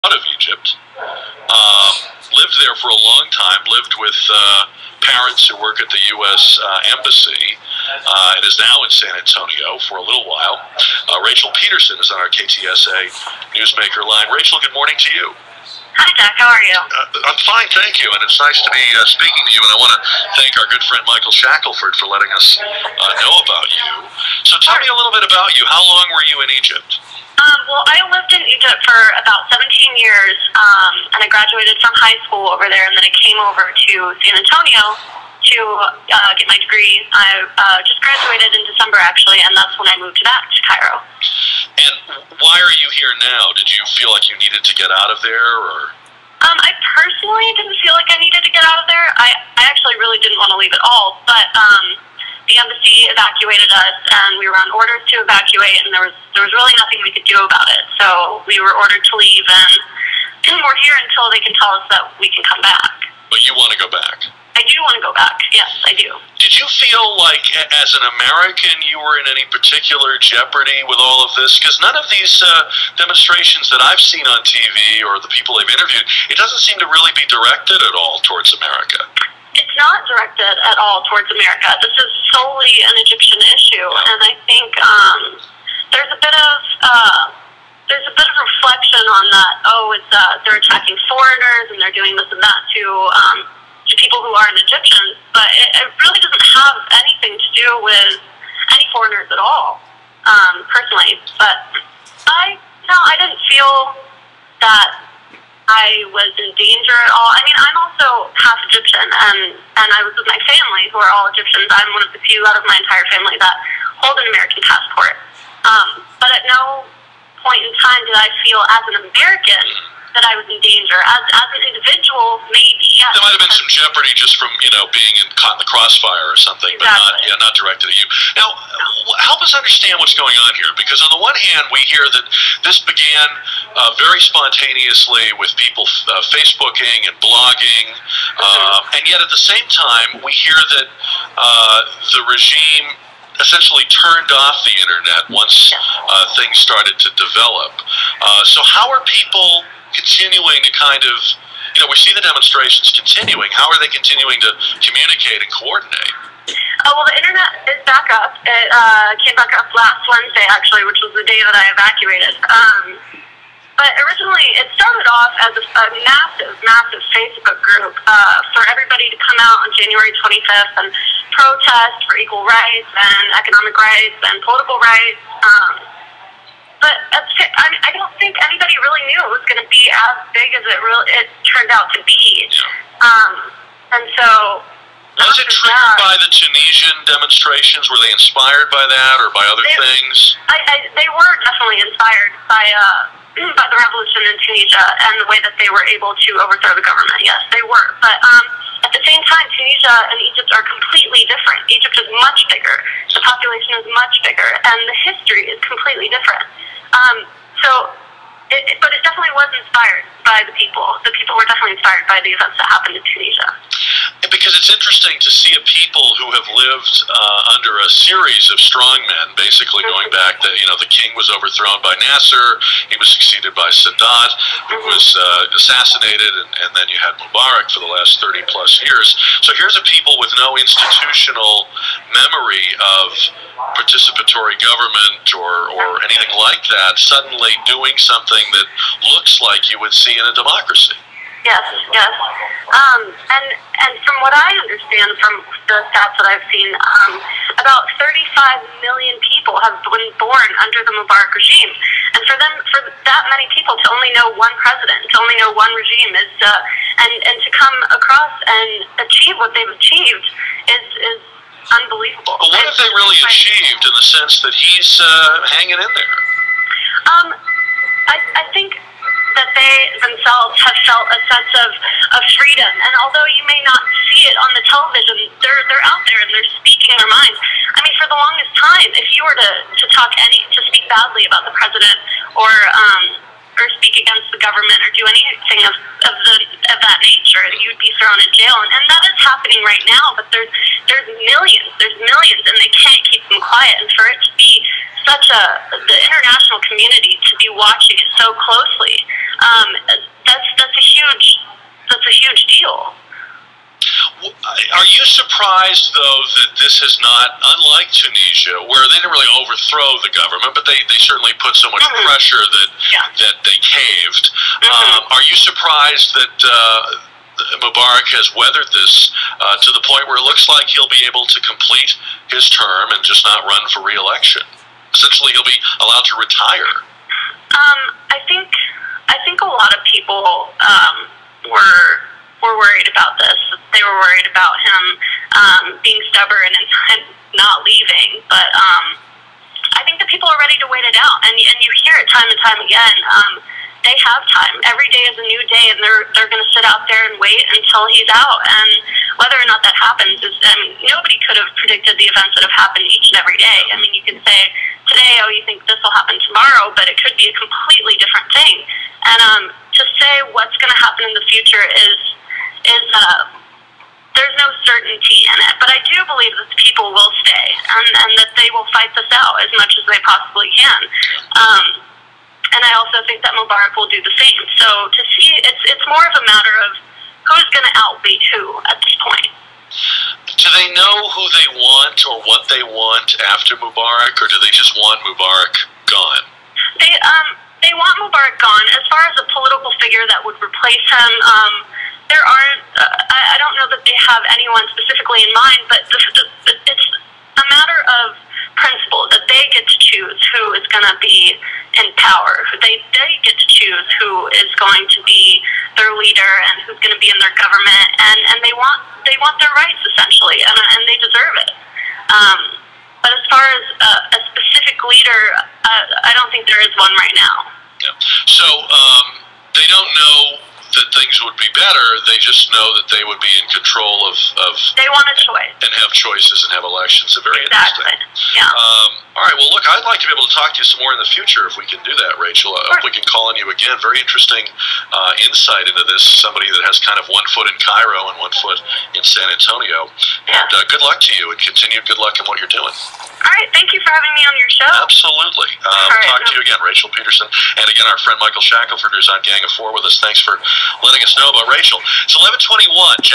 out of Egypt. Lived there for a long time, lived with parents who work at the U.S. Embassy, and is now in San Antonio for a little while. Rachel Peterson is on our KTSA Newsmaker line. Rachel, good morning to you. Hi, Jack. How are you? I'm fine, thank you, and it's nice to be speaking to you, and I want to thank our good friend Michael Shackelford for letting us know about you. So tell me a little bit about you. How long were you in Egypt? Well, I lived in Egypt for about 17 years, and I graduated from high school over there, and then I came over to San Antonio to get my degree. I just graduated in December, actually, and that's when I moved back to Cairo. And why are you here now? Did you feel like you needed to get out of there, or? I personally didn't feel like I needed to get out of there. I actually really didn't want to leave at all, but the embassy evacuated us, and we were on orders to evacuate, and there was really nothing we could do about it. So we were ordered to leave, and we're here until they can tell us that we can come back. But you want to go back? I do want to go back. Yes, I do. Did you feel like, as an American, you were in any particular jeopardy with all of this? Because none of these demonstrations that I've seen on TV or the people they've interviewed, it doesn't seem to really be directed at all towards America. It's not directed at all towards America. This is solely an Egyptian issue, and I think there's a bit of reflection on that. Oh, it's they're attacking foreigners and they're doing this and that to people who aren't Egyptians, but it really doesn't have anything to do with any foreigners at all, personally. But I didn't feel that I was in danger at all. I mean, I'm also half Egyptian, and I was with my family, who are all Egyptians. I'm one of the few out of my entire family that hold an American passport. But at no point in time did I feel, as an American, that I was in danger. As an individual, maybe, yes. There might have been some jeopardy just from, being caught in the crossfire or something, exactly. but not directed at you. Now, help us understand what's going on here, because on the one hand, we hear that this began very spontaneously with people Facebooking and blogging, and yet at the same time, we hear that the regime essentially turned off the internet once things started to develop. So how are people continuing to kind of, we see the demonstrations continuing. How are they continuing to communicate and coordinate? Well, the internet is back up. It came back up last Wednesday, actually, which was the day that I evacuated. But originally, it started off as a massive Facebook group for everybody to come out on January 25th and protest for equal rights and economic rights and political rights. But I don't think anybody really knew it was going to be as big as it turned out to be. And so... Was it triggered by the Tunisian demonstrations? Were they inspired by that or by other things? They were definitely inspired by the revolution in Tunisia and the way that they were able to overthrow the government. Yes, they were. But at the same time, Tunisia and Egypt are completely different. Egypt is much bigger. The population is much bigger. And the history is completely different. But it definitely was inspired by the people. The people were definitely inspired by the events that happened in Tunisia. Because it's interesting to see a people who have lived under a series of strongmen, basically going back that, the king was overthrown by Nasser, he was succeeded by Sadat, who was assassinated, and then you had Mubarak for the last 30 plus years. So here's a people with no institutional memory of participatory government or anything like that, suddenly doing something that looks like you would see in a democracy. Yes. And from what I understand from the stats that I've seen, about 35 million people have been born under the Mubarak regime. And for that many people to only know one president, to only know one regime is, and to come across and achieve what they've achieved is unbelievable. But what have they really achieved in the sense that he's hanging in there? I think that they themselves have felt a sense of freedom, and although you may not see it on the television, they're out there and they're speaking their minds. I mean, for the longest time, if you were to speak badly about the president or or speak against the government or do anything of that nature, you'd be thrown in jail. And that is happening right now, but there's millions, and they can't keep them quiet. And for it to be the international community to be watching it so closely, that's a huge deal. Are you surprised, though, that this is not, unlike Tunisia, where they didn't really overthrow the government, but they certainly put so much pressure that they caved. Are you surprised that Mubarak has weathered this to the point where it looks like he'll be able to complete his term and just not run for re-election? Essentially, he'll be allowed to retire. I think a lot of people were worried about this. They were worried about him being stubborn and not leaving. But I think that people are ready to wait it out. And you hear it time and time again. They have time. Every day is a new day, and they're going to sit out there and wait until he's out. And whether or not that happens nobody could have predicted the events that have happened each and every day. I mean, you can say today, oh, you think this will happen tomorrow, but it could be a completely different thing. And to say what's going to happen in the future is there's no certainty in it, but I do believe that the people will stay and that they will fight this out as much as they possibly can. And I also think that Mubarak will do the same. So to see, it's more of a matter of who's going to outbeat who at this point. Do they know who they want or what they want after Mubarak, or do they just want Mubarak gone? They want Mubarak gone. As far as a political figure that would replace him, there aren't. I don't know that they have anyone specifically in mind, but it's a matter of principle that they get to choose who is going to be in power. They get to choose who is going to be their leader and who's going to be in their government, and they want their rights essentially, and they deserve it. But as far as a specific leader, I don't think there is one right now. Yeah. So they don't know that things would be better. They just know that they would be in control of they want a choice. And have choices and have elections. So very exactly. interesting. Yeah. All right. Well, look, I'd like to be able to talk to you some more in the future if we can do that, Rachel. I hope we can call on you again. Very interesting insight into this. Somebody that has kind of one foot in Cairo and one foot in San Antonio. Yeah. And good luck to you, and continued good luck in what you're doing. All right. Thank you for having me on your show. Absolutely. We'll talk to you again, Rachel Peterson. And again, our friend Michael Shackelford, who's on Gang of Four with us. Thanks for letting us know about Rachel. It's 11:21.